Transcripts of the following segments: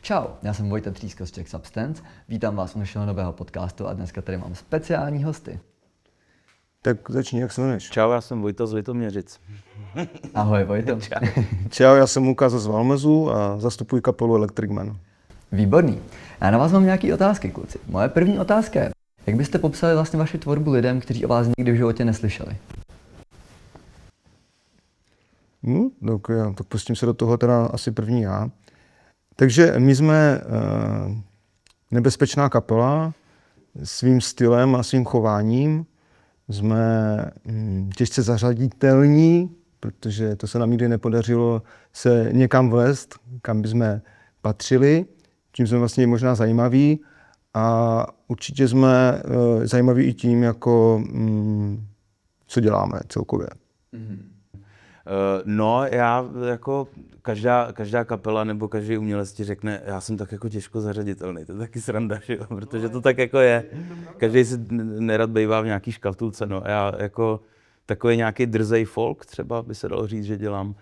Čau, já jsem Vojta Třísko z Czech Substance, vítám vás u našeho nového podcastu a dneska tady mám speciální hosty. Tak začni, jak se jmenuješ? Čau, já jsem Vojta z Litoměřic. Ahoj Vojto. Čau, já jsem Lukáš z Valmezu a zastupuji kapelu Electric Man. Výborný. Já na vás mám nějaké otázky, kluci. Moje první otázka je, jak byste popsali vlastně vaši tvorbu lidem, kteří o vás nikdy v životě neslyšeli? Tak pustím se do toho teda asi první já. Takže my jsme nebezpečná kapela svým stylem a svým chováním. Jsme těžce zařaditelní, protože to se nám nikdy nepodařilo se někam vlézt, kam bychom patřili. Tím jsme vlastně možná zajímaví a určitě jsme zajímaví i tím, jako, co děláme celkově. No, já jako každá kapela nebo každý umělec ti řekne, já jsem tak jako těžko zařaditelný, to je taky sranda, že jo? Protože to tak jako je. Každý si nerad bejvá v nějaký škatulce, no. Já jako takový nějaký drzej folk třeba by se dalo říct, že dělám.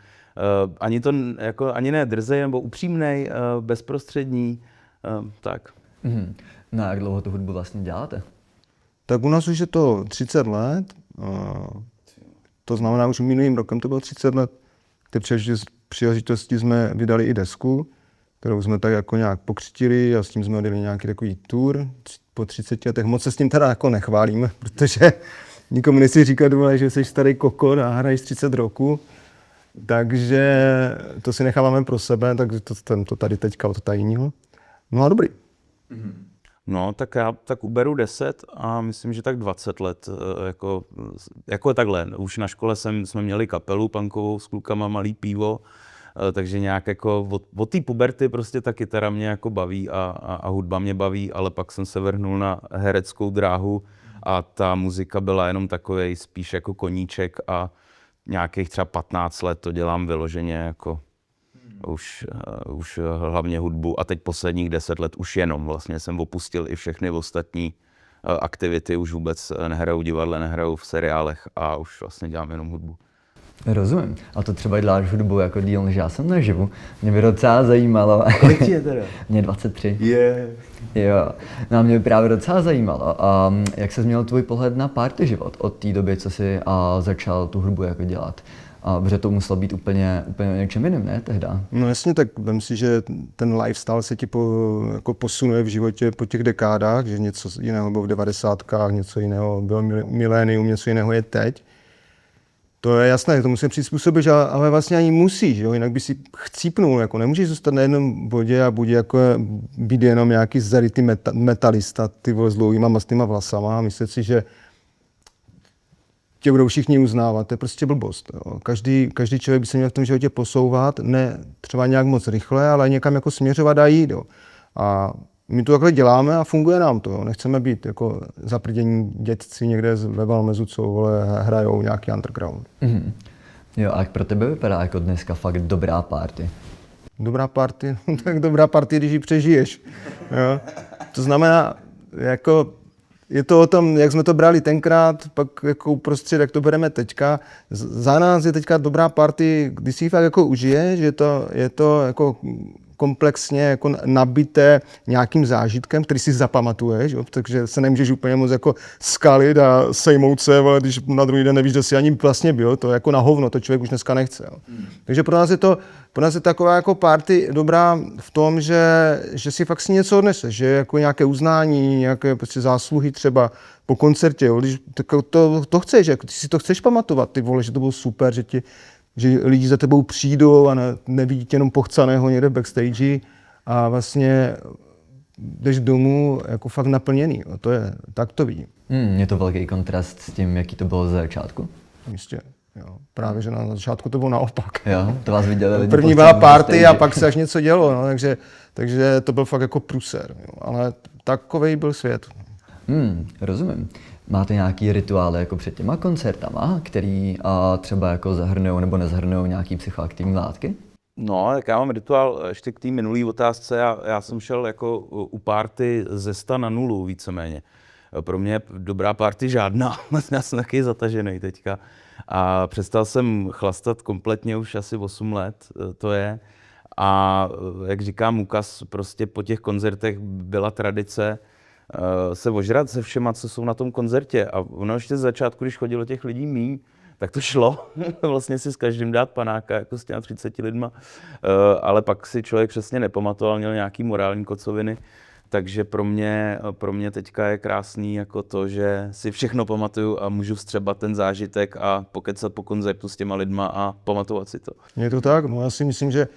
Ani ne drzej, nebo upřímnej, bezprostřední, tak. No a jak dlouho tu hudbu vlastně děláte? Tak u nás už je to 30 let. To znamená, už minulým rokem to bylo 30 let. Té příležitosti jsme vydali i desku, kterou jsme tak jako nějak pokřtili a s tím jsme dali nějaký takový tour po 30 letech. Moc se s tím teda jako nechválíme, protože nikomu nechci říkat, že jsi starý kokot a hraješ 30 roku. Takže to si necháváme pro sebe, tak to tady teďka od tajního. No a dobrý. No, tak já tak uberu 10 a myslím, že tak 20 let, jako takhle. Už na škole jsme měli kapelu punkovou s klukama, Malý pivo, takže nějak jako od té puberty prostě ta kytara mě jako baví a hudba mě baví, ale pak jsem se vrhnul na hereckou dráhu a ta muzika byla jenom takovej spíš jako koníček a nějakých třeba 15 let to dělám vyloženě jako už hlavně hudbu a teď posledních 10 let už jenom vlastně jsem opustil i všechny ostatní aktivity, už vůbec nehraju v divadle, nehraju v seriálech a už vlastně dělám jenom hudbu. Rozumím. A to třeba děláš hudbu jako díl, než já jsem naživu. Mě by docela zajímalo. Kolik ti je teda? Mě 23. Je. Jo. No a mě by právě docela zajímalo, jak se změnil tvůj pohled na party život od té doby, co jsi začal tu hudbu jako dělat. Protože to muselo být úplně něčem jiným, ne, tehda? No jasně, tak vem si, že ten lifestyle se ti jako posunuje v životě po těch dekádách, že něco jiného bylo v 90kách, něco jiného bylo milénium, něco jiného je teď. To je jasné, to musím přizpůsobit, ale vlastně ani musíš, jo? Jinak by si chcípnul, jako nemůžeš zůstat na jednom bodě a být jenom nějaký zarytý metalista, ty vole s dlouhýma mastnýma vlasama a myslet si, že tě budou všichni uznávat, to je prostě blbost. Jo. Každý člověk by se měl v tom životě posouvat, ne třeba nějak moc rychle, ale někam jako směřovat a jít. Jo. A my to takhle děláme a funguje nám to. Jo. Nechceme být jako zaprdění dětci někde ve Valmezu, co hrajou nějaký underground. Mm-hmm. Jo, a jak pro tebe vypadá jako dneska fakt dobrá party? Dobrá party? Tak dobrá party, když ji přežiješ. Jo. To znamená, jako je to o tom, jak jsme to brali tenkrát, pak jako uprostřed, jak to bereme teďka. Za nás je teďka dobrá party, když si ji fakt jako užije, že je to jako komplexně jako nabité nějakým zážitkem, který si zapamatuješ, jo? Takže se nemůžeš úplně moc jako skalit a sejmout se, ale když na druhý den nevíš, kde jsi ani vlastně byl, to je jako na hovno, to člověk už dneska nechce. Jo? Takže pro nás je taková jako party dobrá v tom, že si fakt si něco odneseš, že jako nějaké uznání, nějaké prostě zásluhy třeba po koncertě, jo? Když to chceš, jako ty si to chceš pamatovat, ty vole, že to bylo super, že lidi za tebou přijdou a nevidí tě jenom pochcaného někde v backstage a vlastně jdeš domů jako fakt naplněný. Jo. Tak to vidím. Je to velký kontrast s tím, jaký to bylo ze začátku? Jistě. Jo. Právě, že na začátku to bylo naopak. Jo, to vás viděli lidi. První byla party a pak se až něco dělo, no, takže to byl fakt jako průser. Jo. Ale takovej byl svět. Rozumím. Máte nějaký rituály jako před těma koncertama, který třeba jako zahrnujou nebo nezahrnujou nějaký psychoaktivní látky? No, tak já mám rituál ještě k té minulý otázce. Já jsem šel jako u party ze 100 na 0 víceméně. Pro mě je dobrá party žádná, já jsem taky zatažený teďka. A přestal jsem chlastat kompletně už asi 8 let, to je. A jak říkám Lukas, prostě po těch koncertech byla tradice se ožrat se všema, co jsou na tom koncertě. A ono ještě z začátku, když chodilo těch lidí míň, tak to šlo vlastně si s každým dát panáka, jako s těma 30 lidma. Ale pak si člověk přesně nepamatoval, měl nějaký morální kocoviny. Takže pro mě teďka je krásný jako to, že si všechno pamatuju a můžu vstřebat ten zážitek a pokecat po koncertu s těma lidma a pamatovat si to. Je to tak, no já si myslím, že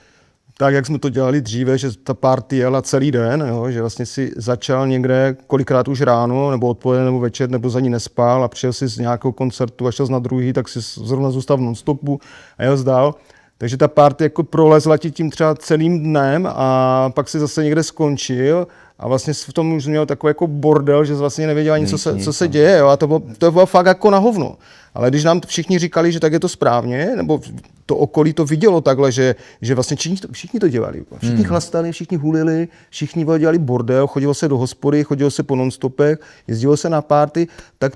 tak, jak jsme to dělali dříve, že ta party jela celý den, jo, že vlastně si začal někde kolikrát už ráno, nebo odpoledne, nebo večer, nebo za ní nespal a přijel si z nějakého koncertu a šel na druhý, tak si zrovna zůstal v non-stopu a jel zdál. Takže ta party jako prolezla ti tím třeba celým dnem a pak si zase někde skončil a vlastně v tom už měl takový jako bordel, že vlastně nevěděl ani, co se děje. Jo? A to bylo fakt jako na hovno. Ale když nám všichni říkali, že tak je to správně, nebo to okolí to vidělo takhle, že vlastně všichni to dělali. Všichni chlastali, všichni hulili, všichni dělali bordel, chodilo se do hospody, chodilo se po non-stopech, jezdilo se na party, tak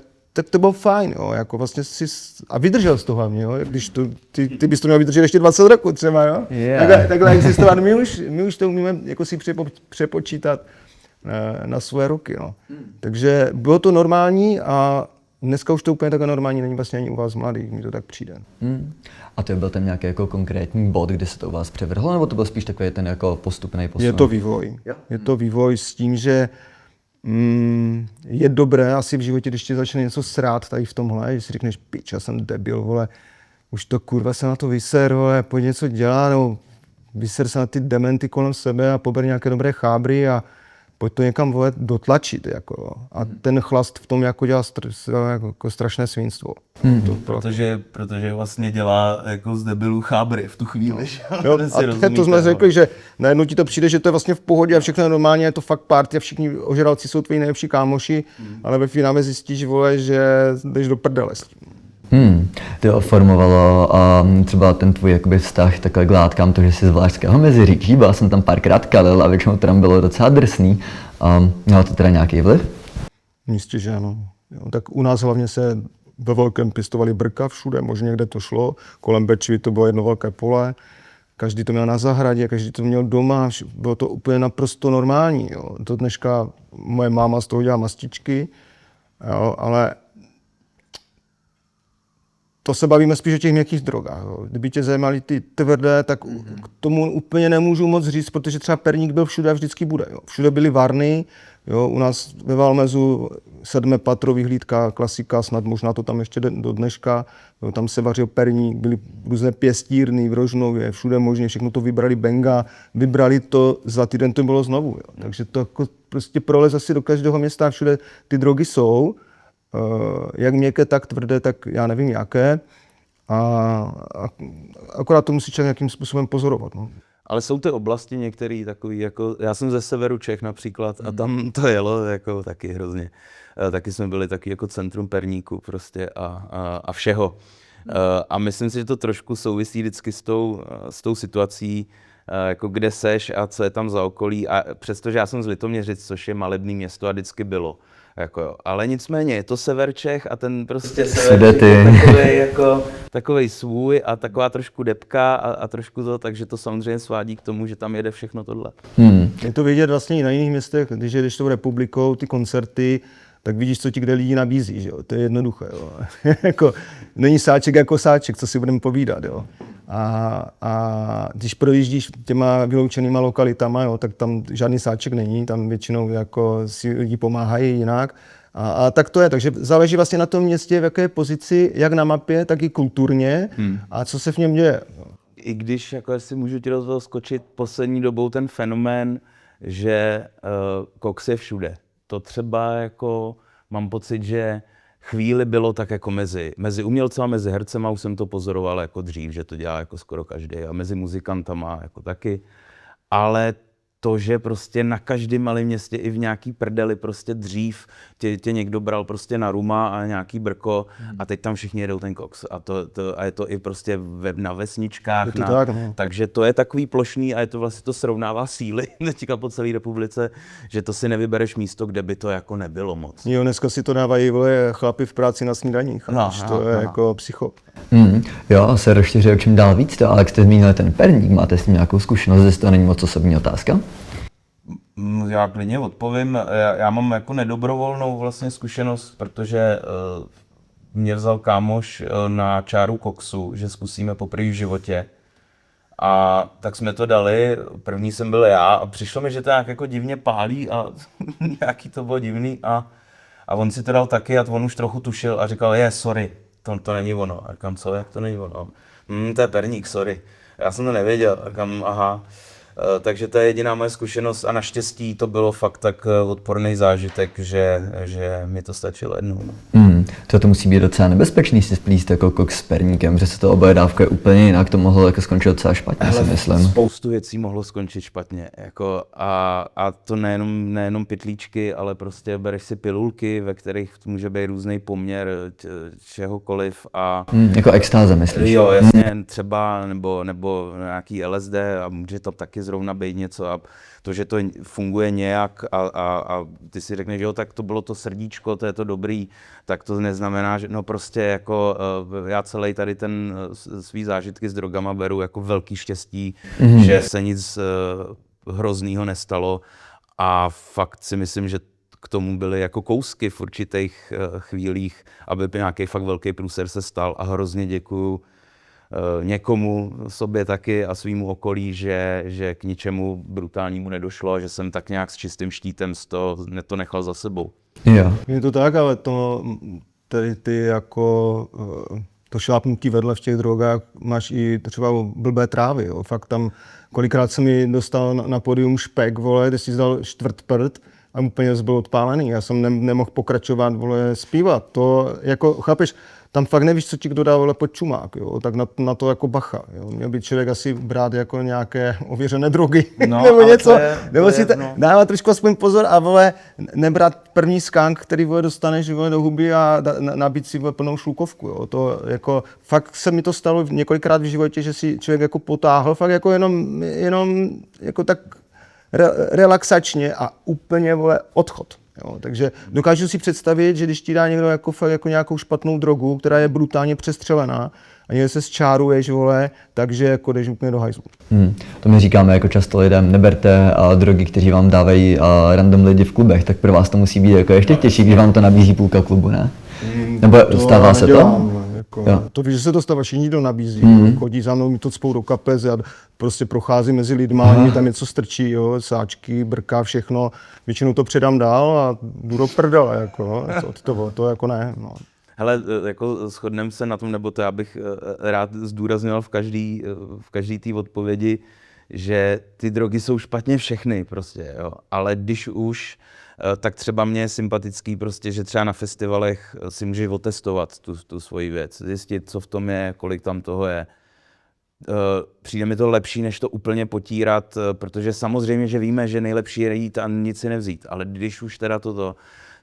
to bylo fajn, jo, jako vlastně a vydržel z toho hlavně, jo, když ty bys to měl vydržet ještě 20 roků třeba, jo. Yeah. Takhle existovat, my už to umíme jako si přepočítat na své roky, no. Takže bylo to normální a dneska už to úplně takhle normální není vlastně ani u vás mladých, mi to tak přijde. A to byl ten nějaký jako konkrétní bod, kde se to u vás převrhlo, nebo to byl spíš takový ten jako postupný posun? Je to vývoj. Je to vývoj s tím, že je dobré asi v životě, když ti začne něco srát tady v tomhle, že si řekneš, pič, já jsem debil, vole, už to kurva jsem na to vyser, vole, pojď něco dělat, nebo vyser se na ty dementy kolem sebe a pober nějaké dobré chábry a pojď to někam, vole, dotlačit, jako. A ten chlast v tom jako dělá jako strašné svinstvo. Protože vlastně dělá jako z debilů chábry v tu chvíli. Jo, a to jsme řekli, že najednou ti to přijde, že to je vlastně v pohodě a všechno je normálně, je to fakt party a všichni ožralci jsou tvoji nejlepší kámoši, ale ve finále zjistíš, vole, že jdeš do prdele s tím. To formovalo třeba ten tvůj jakoby vztah takhle k látkám, to, že jsi z Valašského Meziříčí, byl jsem tam párkrát kalil a většinou to tam bylo docela drsný. Mělo to teda nějaký vliv? Jistě, že ano. Jo, tak u nás hlavně se ve velkém pěstovali brka všude, možná někde to šlo, kolem Bečvy to bylo jedno velké pole, každý to měl na zahradě, každý to měl doma, bylo to úplně naprosto normální. Jo. To dneška moje máma z toho dělá mastičky, jo, ale to se bavíme spíš o těch měkkých drogách. Jo. Kdyby tě zajímaly ty tvrdé, tak k tomu úplně nemůžu moc říct, protože třeba perník byl všude a vždycky bude. Jo. Všude byly varny, jo. U nás ve Valmezu 7patrový hlídka, klasika, snad možná to tam ještě do dneška. Jo. Tam se vařil perník, byly různé pěstírny v Rožnově, všude možně, všechno to vybrali Benga, vybrali to, za týden to bylo znovu. Jo. Takže to jako prostě prolez asi do každého města, všude ty drogy jsou. Jak měkké, tak tvrdé, tak já nevím jaké. A akorát to musí člověk nějakým způsobem pozorovat. No. Ale jsou ty oblasti některé takové, jako já jsem ze severu Čech například a tam to jelo jako taky hrozně. Taky jsme byli taky jako centrum perníku prostě a všeho. A myslím si, že to trošku souvisí vždycky s tou situací, jako kde seš a co je tam za okolí. A přestože já jsem z Litoměřic, což je malebné město a vždycky bylo. Jako, ale nicméně je to sever Čech a ten prostě sever je jako takovej svůj a taková trošku depka a trošku to, takže to samozřejmě svádí k tomu, že tam jede všechno tohle. Je to vidět vlastně i na jiných městech, když jedeš tou republikou, ty koncerty, tak vidíš, co ti kde lidi nabízí, že jo? To je jednoduché. Jo? Jako, není sáček jako sáček, co si budeme povídat. Jo? A když projíždíš těma vyloučenýma lokalitama, jo, tak tam žádný sáček není, tam většinou jako si lidi pomáhají jinak. A tak to je, takže záleží vlastně na tom městě, v jaké pozici, jak na mapě, tak i kulturně a co se v něm děje. I když, jako jestli můžu ti do toho skočit, poslední dobou ten fenomén, že koks je všude. To třeba jako mám pocit, že chvíli bylo tak jako mezi umělcema, mezi hercema, už jsem to pozoroval jako dřív, že to dělá jako skoro každý a mezi muzikantama jako taky. Ale to, že prostě na každém malém městě i v nějaký prdeli prostě dřív tě někdo bral prostě na ruma a nějaký brko a teď tam všichni jedou ten koks. A je to i prostě na vesničkách. Takže to je takový plošný a je to vlastně to srovnává síly teďka po celé republice, že to si nevybereš místo, kde by to jako nebylo moc. Jo, dneska si to dávají chlapi v práci na snídaních. To je jako psycho. Jo, se rozšiřuje čím dál víc to, ale jak jste zmínili ten perník, máte s ním nějakou zkušenost, jestli to není moc osobní otázka? Já klidně odpovím. Já mám jako nedobrovolnou vlastně zkušenost, protože mě vzal kámoš na čáru koksu, že zkusíme poprvé v životě. A tak jsme to dali, první jsem byl já a přišlo mi, že to nějak jako divně pálí a nějaký to bylo divný a on si to dal taky a on už trochu tušil a říkal, sorry, to není ono. A říkám, co, jak to není ono? To je perník, sorry. Já jsem to nevěděl, a říkám, aha. Takže to je jediná moje zkušenost a naštěstí to bylo fakt tak odporný zážitek, že mi to stačilo jednou. To musí být docela nebezpečný si splíst jako koks s perníkem, že se to oboje dávkuje úplně jinak, to mohlo jako skončit docela špatně, si myslím. Spoustu věcí mohlo skončit špatně, jako a to nejenom pytlíčky, ale prostě bereš si pilulky, ve kterých může být různý poměr čehokoliv a... Jako extáze, myslíš? Jo, jasně, třeba, nebo nějaký LSD a může to taky zrovna být něco a to, že to funguje nějak a ty si řekneš, jo, tak to bylo to srdíčko, to je to dobrý, tak to neznamená, že no prostě jako já celý tady ten svý zážitky s drogama beru jako velký štěstí, že se nic hroznýho nestalo a fakt si myslím, že k tomu byly jako kousky v určitých chvílích, aby nějaký fakt velký průser se stal a hrozně děkuju někomu, sobě taky a svýmu okolí, že k ničemu brutálnímu nedošlo, že jsem tak nějak s čistým štítem to nechal za sebou. Jo. Je to tak, ale ty jako to šlápnutí vedle v těch drogách máš i třeba blbé trávy. Jo. Fakt tam kolikrát jsem mi dostal na pódium špek, vole, kde si dal čtvrt prd a úplně byl odpálený. Já jsem nemohl pokračovat, vole, zpívat. To jako, chápeš, tam fakt nevíš, co ti kdo dá, vole, pod čumák, jo, tak na to jako bacha, jo. Měl by člověk asi brát jako nějaké ověřené drogy, nebo něco, nebo si dávat trošku aspoň pozor a, vole, nebrat první skank, který, vole, dostaneš, vole, do huby a nabít si, vole, plnou šlukovku, jo. To jako, fakt se mi to stalo několikrát v životě, že si člověk jako potáhl, fakt jako jenom jako tak relaxačně a úplně, vole, odchod. Jo, takže dokážu si představit, že když ti dá někdo jako, fakt jako nějakou špatnou drogu, která je brutálně přestřelená a někde se zčáruješ, vole, takže jako jdeš úplně do hajzlu. To my říkáme jako často lidem, neberte drogy, kteří vám dávají random lidi v klubech, tak pro vás to musí být jako ještě těžší, když vám to nabízí půlka klubu, ne? Nebo stává se to? Jako, to víš, že se to stává, všichni to nabízí. Chodí za mnou, mi to cpou do kapes a prostě prochází mezi lidma, mi tam něco strčí, jo, sáčky, brka, všechno. Většinou to předám dál a jdu do prdele, jako, to jako ne. No. Hele, jako shodneme se na tom, nebo to já bych rád zdůrazňoval v každý té odpovědi, že ty drogy jsou špatně všechny prostě, jo. Ale když už, tak třeba mně je sympatický prostě, že třeba na festivalech si můžeš otestovat tu svoji věc, zjistit, co v tom je, kolik tam toho je. Přijde mi to lepší, než to úplně potírat, protože samozřejmě, že víme, že nejlepší je jít a nic si nevzít, ale když už teda toto,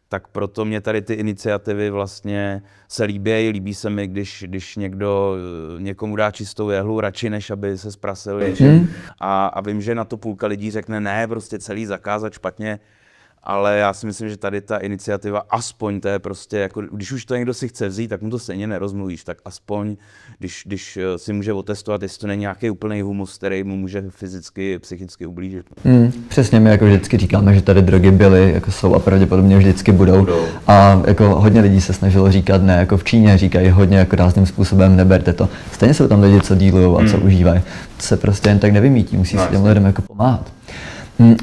tak proto mě tady ty iniciativy vlastně se líbí se mi, když někdo někomu dá čistou jehlu, radši než aby se zprasil něčím. A vím, že na to půlka lidí řekne, ne, prostě celý zakázat špatně, ale já si myslím, že tady ta iniciativa, aspoň to je prostě, jako, když už to někdo si chce vzít, tak mu to stejně nerozmluvíš, tak aspoň, když si může otestovat, jestli to není nějaký úplný humus, který mu může fyzicky, psychicky ublížit. Přesně, my jako vždycky říkáme, že tady drogy byly, jako jsou a pravděpodobně vždycky budou. A jako hodně lidí se snažilo říkat ne, jako v Číně říkají hodně jako rázným způsobem, neberte to. Stejně jsou tam lidi, co dílujou a co užívají. To se prostě jen tak nevymítí, musí se těm lidem jako pomáhat.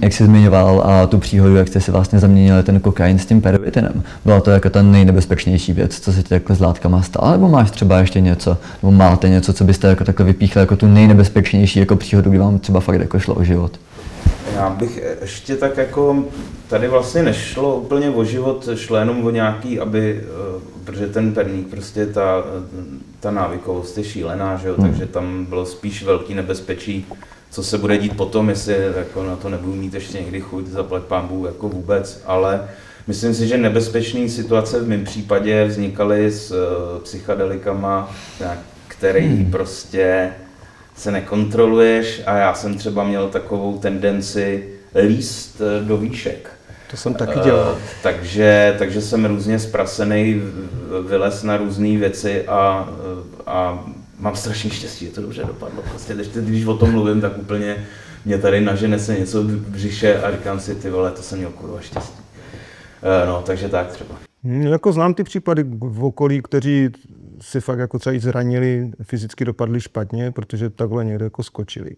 Jak jsi zmiňoval tu příhodu, jak jste si vlastně zaměnili ten kokain s tím pervitinem. Byla to jako ta nejnebezpečnější věc, co se ti takhle s látkama stalo, nebo máš třeba ještě něco, nebo máte něco, co byste jako takhle vypíchli jako tu nejnebezpečnější jako příhodu, kdy vám třeba fakt jako šlo o život? Já bych ještě tak jako, tady vlastně nešlo úplně o život, šlo jenom o nějaký, protože ten perník, prostě ta návykovost je šílená, že jo, takže tam bylo spíš velký nebezpečí co se bude dít potom, jestli jako na to nebudu mít ještě někdy chuť, zaplať pánbůh jako vůbec, ale myslím si, že nebezpečné situace v mém případě vznikaly s psychedelikama, který prostě se nekontroluješ a já jsem třeba měl takovou tendenci líst do výšek. To jsem taky dělal. Takže jsem různě zprasený, vylez na různé věci a mám strašně štěstí, že to dobře dopadlo. Prostě když o tom mluvím, tak úplně mě tady nažene se něco v břiše a říkám si, ty vole, to jsem měl kurva štěstí. No, takže tak třeba. Jako znám ty případy v okolí, kteří si fakt jako třeba i zranili, fyzicky dopadli špatně, protože takhle někde jako skočili.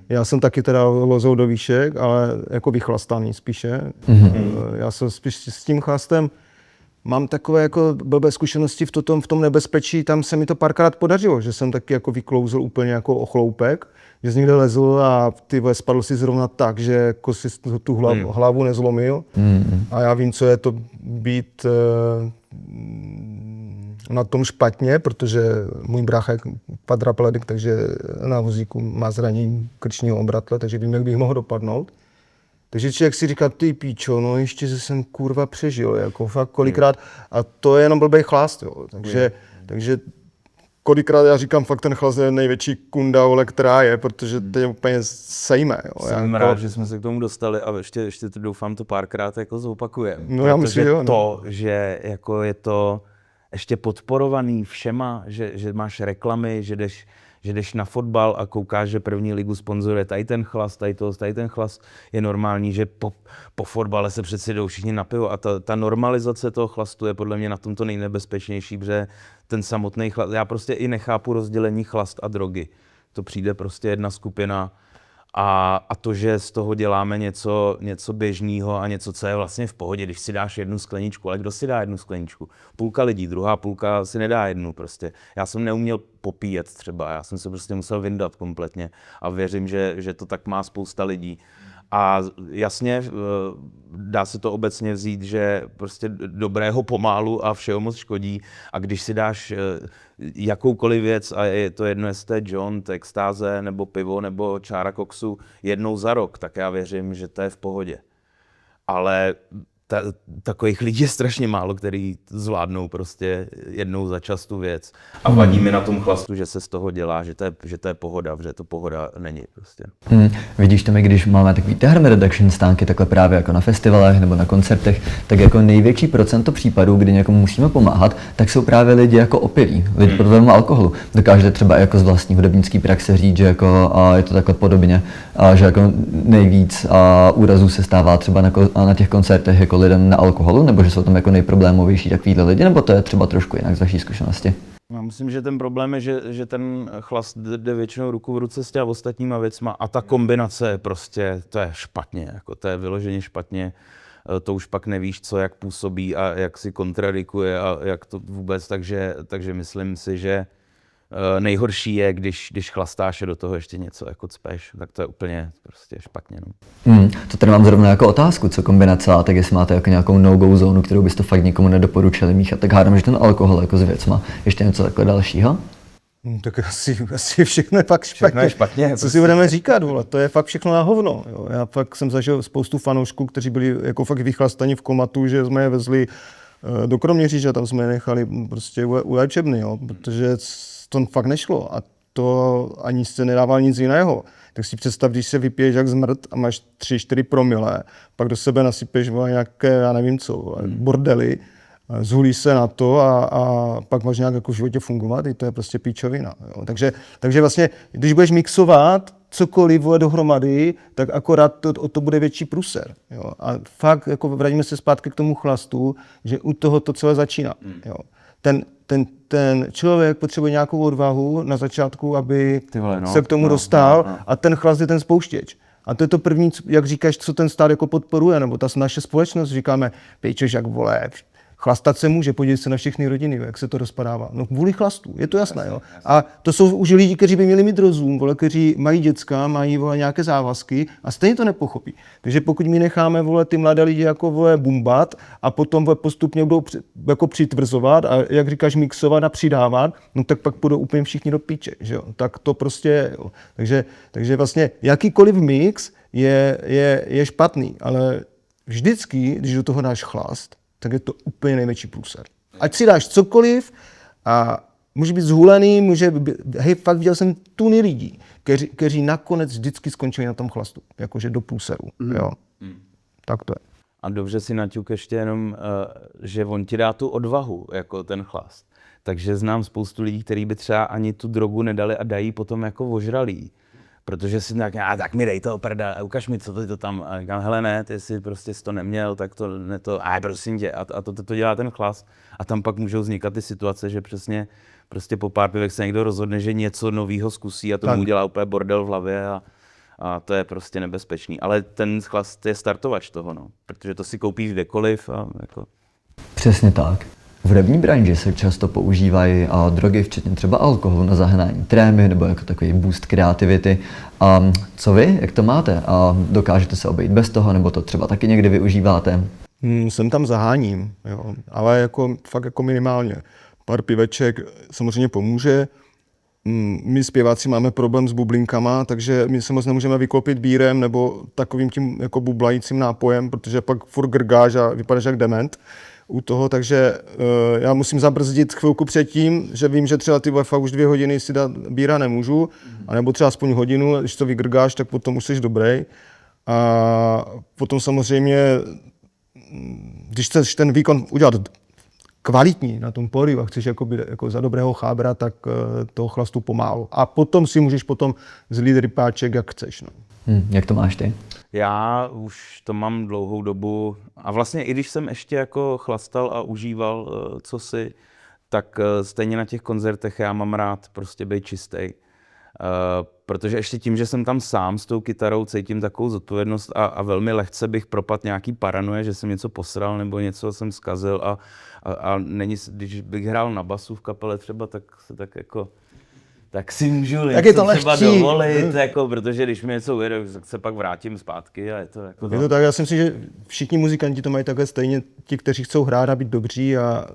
Já jsem taky teda lozou do výšek, ale jako vychlastaný spíše. Já jsem spíš s tím chlastem mám takové jako blbé zkušenosti v tom nebezpečí, tam se mi to párkrát podařilo, že jsem taky jako vyklouzl úplně jako ochloupek, že jsi někde lezl a ty vole, spadl si zrovna tak, že jako si tu hlavu nezlomil. A já vím, co je to být na tom špatně, protože můj brácha je kvadrapledik, takže na vozíku má zranění krčního obratle, takže vím, jak bych mohl dopadnout. Takže člověk si říká, ty píčo, no ještě, že jsem kurva přežil, jako fakt kolikrát, a to je jenom blbej chlast, jo. Takže kolikrát já říkám, fakt ten chlast je největší kunda, vole, která je, protože to je úplně sejme, jo. Jsem rád, že jsme se k tomu dostali a ještě to doufám to párkrát jako zopakujeme. No já myslím, jo. To, že jako je to ještě podporovaný všema, že máš reklamy, že jdeš na fotbal a koukáš, že první ligu sponzoruje tady ten chlast, tady ten chlast, je normální, že po fotbale se přeci jdou všichni na pivo a ta normalizace toho chlastu je podle mě na tom to nejnebezpečnější, protože ten samotný chlast, já prostě i nechápu rozdělení chlast a drogy. To přijde prostě jedna skupina a to, že z toho děláme něco běžného a něco, co je vlastně v pohodě, když si dáš jednu skleničku, ale kdo si dá jednu skleničku? Půlka lidí, druhá půlka si nedá jednu prostě. Já jsem neuměl popíjet třeba, já jsem se prostě musel vyndat kompletně a věřím, že to tak má spousta lidí. A jasně, dá se to obecně vzít, že prostě dobrého pomálu a všeho moc škodí. A když si dáš jakoukoliv věc, a je to jedno, jestli to je joint, extáze, nebo pivo, nebo čára koksu, jednou za rok, tak já věřím, že to je v pohodě. Ale takových lidí je strašně málo, který zvládnou prostě jednou za čas tu věc. A vadí mi na tom chlastu, že se z toho dělá, že to je pohoda, že to pohoda není prostě. Vidíš to, my když máme takový harm reduction stánky takhle právě jako na festivalech nebo na koncertech, tak jako největší procento případů, kdy někomu musíme pomáhat, tak jsou právě lidi jako opilí, lidi pod vlivem alkoholu. Dokážete třeba jako z vlastní hudebnické praxe říct, že jako je to takhle podobně, že jako nejvíc úrazů se stává třeba na těch koncertech jako lidem na alkoholu, nebo že jsou tam jako nejproblémovější takovýhle lidi, nebo to je třeba trošku jinak z vaší zkušenosti? Já myslím, že ten problém je, že ten chlast jde většinou ruku v ruce s těma ostatníma věcma a ta kombinace je prostě, to je špatně, jako to je vyloženě špatně, to už pak nevíš, co jak působí a jak si kontradikuje a jak to vůbec, takže myslím si, že nejhorší je, když chlastáš a do toho ještě něco jako cpeš, tak to je úplně prostě špatně. No. To tady mám zrovna jako otázku, co kombinace, tak jestli máte jako nějakou no-go zónu, kterou byste fakt nikomu nedoporučili míchat, tak hádám, že ten alkohol jako s věcma. Ještě něco takhle dalšího? Tak asi všechno je fakt špatně. Všechno je špatně. Co si budeme říkat, vole, to je fakt všechno na hovno. Jo. Já fakt jsem zažil spoustu fanoušků, kteří byli jako fakt vychlastaní v komatu, že jsme je vezli do Kroměříže a tam jsme je nechali prostě u léčebny, jo, protože to fakt nešlo a to ani se nedával nic jiného. Tak si představ, když se vypiješ jak zmrt a máš 3-4 promile, pak do sebe nasypeš nějaké, já nevím co, bordely, zhulíš se na to a pak máš nějak jako v životě fungovat, i to je prostě píčovina. Jo. Takže vlastně, když budeš mixovat cokoliv dohromady, tak akorát to bude větší průser. Jo. A fakt, jako vrátíme se zpátky k tomu chlastu, že u toho to celé začíná. Jo. Ten člověk potřebuje nějakou odvahu na začátku, aby se k tomu dostal a ten chlast je ten spouštěč. A to je to první, jak říkáš, co ten stát jako podporuje, nebo ta naše společnost, říkáme, pejčeš jak vole, Chlastat se může, podívej se na všechny rodiny, jak se to rozpadává. No kvůli chlastu, je to jasné, jo. A to jsou už lidi, kteří by měli mít rozum, vole, kteří mají děcka, mají, vole, nějaké závazky a stejně to nepochopí. Takže pokud my necháme, vole, ty mladé lidi jako, vole, bumbat a potom, vole, postupně budou jako přitvrzovat a jak říkáš, mixovat a přidávat, no tak pak budou úplně všichni do píče, že jo. Tak to prostě, jo. Takže vlastně jakýkoliv mix je špatný, ale vždycky, když do toho dáš chlast, tak je to úplně největší průser. Ať si dáš cokoliv a může být zhulený, fakt viděl jsem tuny lidí, kteří nakonec vždycky skončili na tom chlastu, jakože do průseru, jo. Tak to je. A dobře si naťuk ještě jenom, že on ti dá tu odvahu, jako ten chlast. Takže znám spoustu lidí, kteří by třeba ani tu drogu nedali a dají potom jako ožralý. Protože si tak mi dej to oprda, ukaž mi, co to tam. A říkám, hele ne, ty jsi prostě to neměl, tak to ne to, prosím tě. A to dělá ten chlast. A tam pak můžou vznikat ty situace, že přesně prostě po pár pivech se někdo rozhodne, že něco novýho zkusí a to mu udělá úplně bordel v hlavě a to je prostě nebezpečný. Ale ten chlast je startovač toho, no. Protože to si koupíš kdekoliv a jako... Přesně tak. V hudební branži se často používají drogy, včetně třeba alkoholu na zahnání trémy nebo jako takový boost kreativity. Co vy, jak to máte? Dokážete se obejít bez toho, nebo to třeba taky někdy využíváte? Sem tam zaháním, jo, ale jako, fakt jako minimálně. Pár piveček samozřejmě pomůže. My zpěváci máme problém s bublinkama, takže my se moc nemůžeme vyklopit bírem nebo takovým tím jako bublajícím nápojem, protože pak furt grgáš a vypadáš jak dement u toho, takže já musím zabrzdit chvilku předtím, že vím, že třeba ty fakt už 2 hodiny si dát bíra nemůžu, anebo třeba aspoň hodinu, když to vygrgáš, tak potom už jsi dobrý. A potom samozřejmě, když chceš ten výkon udělat kvalitní na tom pódiu a chceš jako za dobrého chábra, tak toho chlastu pomálu. A potom si můžeš zlít rypáček, jak chceš. No. Jak to máš ty? Já už to mám dlouhou dobu a vlastně i když jsem ještě jako chlastal a užíval cosi, tak stejně na těch koncertech já mám rád prostě být čistý. Protože ještě tím, že jsem tam sám s tou kytarou, cítím takovou zodpovědnost a velmi lehce bych propadl nějaký paranoje, že jsem něco posral nebo něco jsem zkazil a není, když bych hrál na basu v kapele třeba, tak si můžu něco třeba dovolit, jako, protože když mi něco ujede, tak se pak vrátím zpátky a je to jako... Je to tak, já si myslím, že všichni muzikanti to mají takhle stejně, ti, kteří chcou hrát a být dobří a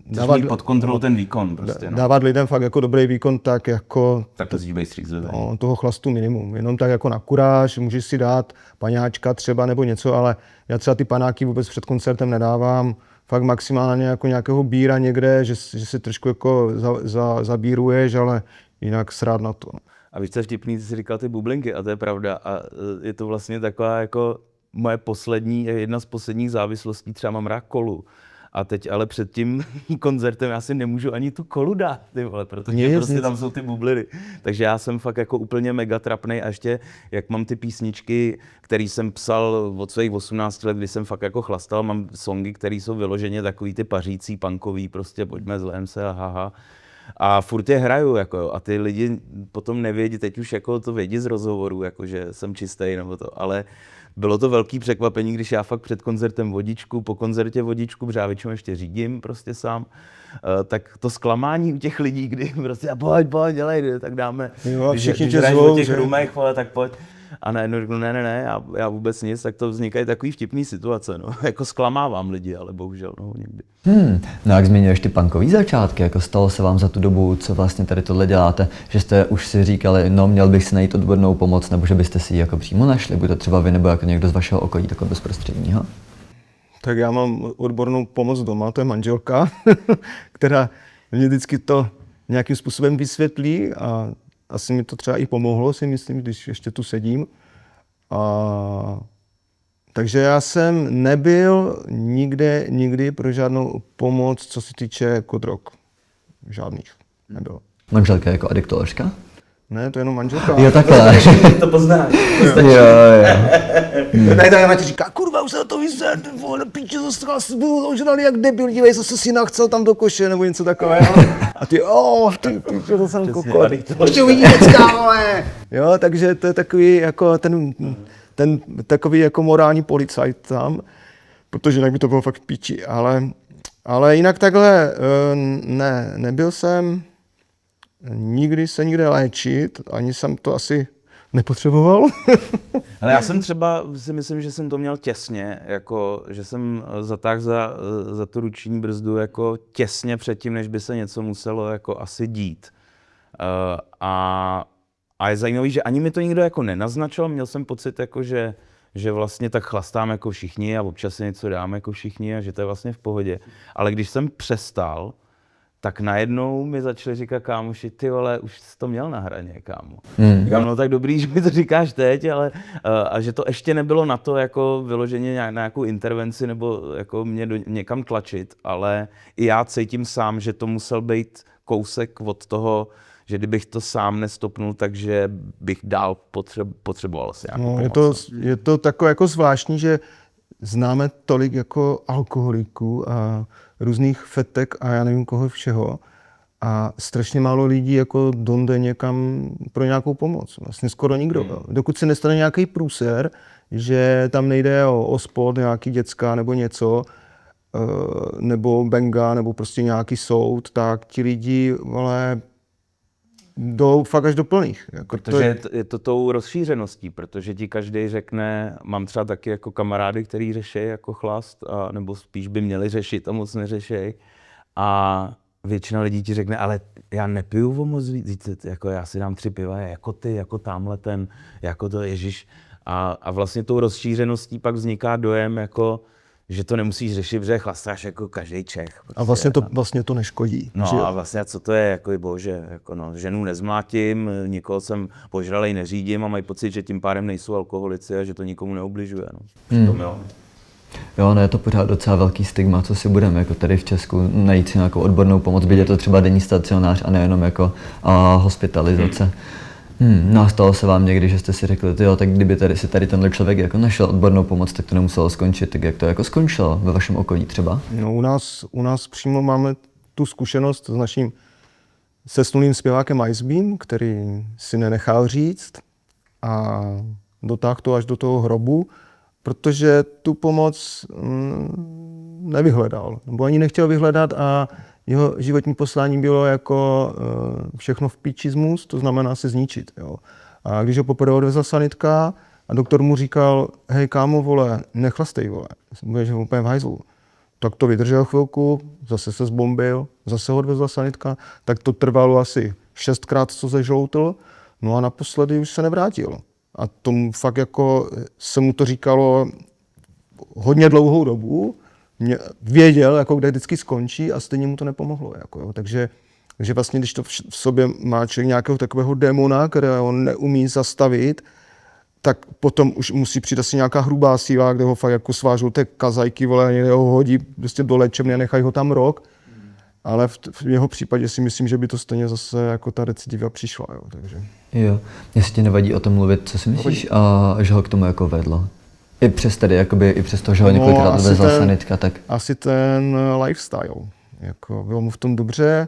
dávat pod kontrolou ten výkon prostě, no. Dávat lidem fakt jako dobrý výkon, tak jako... Tak to zjíbej střízlivý. No, toho chlastu minimum, jenom tak jako na kuráž, můžeš si dát paňáčka třeba nebo něco, ale já třeba ty panáky vůbec před koncertem nedávám, fakt maximálně jako nějakého bíra někde, že si trošku jako zabíruješ, ale jinak srát na to. A víš, co je vtipný, ty jsi říkal ty bublinky a to je pravda a je to vlastně taková jako moje jedna z posledních závislostí, třeba mám rád kolu. A teď ale před tím koncertem já si nemůžu ani tu kolu dát, ty vole, protože prostě tam jsou ty bubliny. Takže já jsem fakt jako úplně mega trapnej a ještě jak mám ty písničky, které jsem psal od svých 18 let, kdy jsem fakt jako chlastal, mám songy, které jsou vyloženě takový ty pařící, punkový, prostě pojďme zlém se a haha. A furt je hraju, jako, a ty lidi potom nevědí, teď už jako to vědí z rozhovorů, jako, že jsem čistý nebo to, ale bylo to velký překvapení, když já fakt před koncertem vodičku, po koncertě vodičku, protože já většinou ještě řídím prostě sám, tak to zklamání u těch lidí, kdy prostě pojď, dělej, tak dáme, jo, když hraješ o těch rumech, tak pojď. A najednou řeknu, ne, já vůbec nic, tak to vznikají takový vtipný situace, no. Jako zklamávám lidi, ale bohužel, no, někdy. No jak zmiňuješ ty punkový začátky, jako stalo se vám za tu dobu, co vlastně tady tohle děláte, že jste už si říkali, no měl bych si najít odbornou pomoc, nebo že byste si ji jako přímo našli, buď to třeba vy, nebo jako někdo z vašeho okolí, takového bezprostředního? Tak já mám odbornou pomoc doma, to je manželka, která mě vždycky to nějakým způsobem vysvětlí a asi mi to třeba i pomohlo, si myslím, když ještě tu sedím. Takže já jsem nebyl nikdy pro žádnou pomoc, co se týče jako drog. Žádných. Nebyl. Manželka jako adiktoložka? Ne, to je jenom manželka. Jo, takhle. To poznáš. Jo. Ne, tak ti říká, kurva, už se na to vysvět, vole, píče, zase byl ožralý jak debil, dívej, zase si nachcel tam do koše, nebo něco takového. A ty, ty to jsem kokot. Ještě uvidí děcka, vole. Jo, takže to je takový, jako ten takový jako morální policajt tam, protože jinak by to bylo fakt píči, ale Ale jinak takhle, nebyl jsem nikdy se nikde léčit, ani jsem to asi nepotřeboval. Ale já jsem třeba si myslím, že jsem to měl těsně, jako, že jsem zatáhl za tu ruční brzdu jako těsně předtím, než by se něco muselo jako asi dít. A je zajímavý, že ani mi to nikdo jako nenaznačil, měl jsem pocit, jako, že vlastně tak chlastám jako všichni a občas si něco dáme jako všichni a že to je vlastně v pohodě. Ale když jsem přestal, tak najednou mi začali říkat kámoši, ty vole, už jsi to měl na hraně, kámo. Říkám, no tak dobrý, že mi to říkáš teď, ale a že to ještě nebylo na to jako vyloženě na nějakou intervenci nebo jako mě někam tlačit, ale i já cítím sám, že to musel být kousek od toho, že kdybych to sám nestopnul, takže bych dál potřeboval si nějakou pomoc. Je to takové jako zvláštní, že známe tolik jako alkoholiků a různých fetek a já nevím koho všeho. A strašně málo lidí jako jde někam pro nějakou pomoc. Vlastně skoro nikdo. Dokud se nestane nějaký průser, že tam nejde o sport, nějaký děcka nebo něco, nebo benga, nebo prostě nějaký soud, tak ti lidi, vole, jdou fakt až do plných. Jako protože je to tou rozšířeností, protože ti každý řekne, mám třeba taky jako kamarády, který řeší jako chlast, nebo spíš by měli řešit a moc neřešej. A většina lidí ti řekne, ale já nepiju o moc víc, jako já si dám 3 piva, jako ty, jako tamhle ten, jako to Ježíš. A vlastně tou rozšířeností pak vzniká dojem, jako že to nemusíš řešit, protože chlastáš jako každý Čech. A vlastně to neškodí. No že? A vlastně co to je, jako bože, jako no, ženu nezmlátím, nikoho jsem požralej neřídím a mají pocit, že tím pádem nejsou alkoholici a že to nikomu neubližuje. No. Přitom jo. Jo, no je to pořád docela velký stigma, co si budeme jako tady v Česku najít si nějakou odbornou pomoc, byť je to třeba denní stacionář a nejenom jako hospitalizace. No a stalo se vám někdy, že jste si řekli, jo, tak kdyby tady tenhle člověk jako našel odbornou pomoc, tak to nemuselo skončit, tak jak to jako skončilo ve vašem okolí třeba? No u nás přímo máme tu zkušenost s naším sesnulým zpěvákem Icebeam, který si nenechal říct a dotáhl to až do toho hrobu, protože tu pomoc nevyhledal, nebo ani nechtěl vyhledat a jeho životní poslání bylo jako všechno v píčismus, to znamená se zničit. Jo. A když ho poprvé odvezla sanitka a doktor mu říkal, hej kámo, vole, nechlastej, vole, budeš úplně v hajzlu. Tak to vydržel chvilku, zase se zbombil, zase ho odvezla sanitka, tak to trvalo asi 6krát, co se žloutl, no a naposledy už se nevrátil. A tomu fakt jako se mu to říkalo hodně dlouhou dobu, věděl, jako kde vždycky skončí a stejně mu to nepomohlo. Jako, jo. Takže vlastně, když to v sobě má člověk nějakého takového démona, kterého neumí zastavit, tak potom už musí přijít asi nějaká hrubá síla, kde ho fakt jako svážou té kazajky, vole, někde ho hodí prostě do léčebny a nechají ho tam rok. Ale v jeho případě si myslím, že by to stejně zase jako ta recidiva přišla. Jo, takže. Jo, jestli ti nevadí o tom mluvit, co si myslíš, že ho k tomu jako vedlo? I přes tedy, jakoby, i přes to, že ho několikrát odvezla sanitka, tak... Asi ten lifestyle. Jako, bylo mu v tom dobře,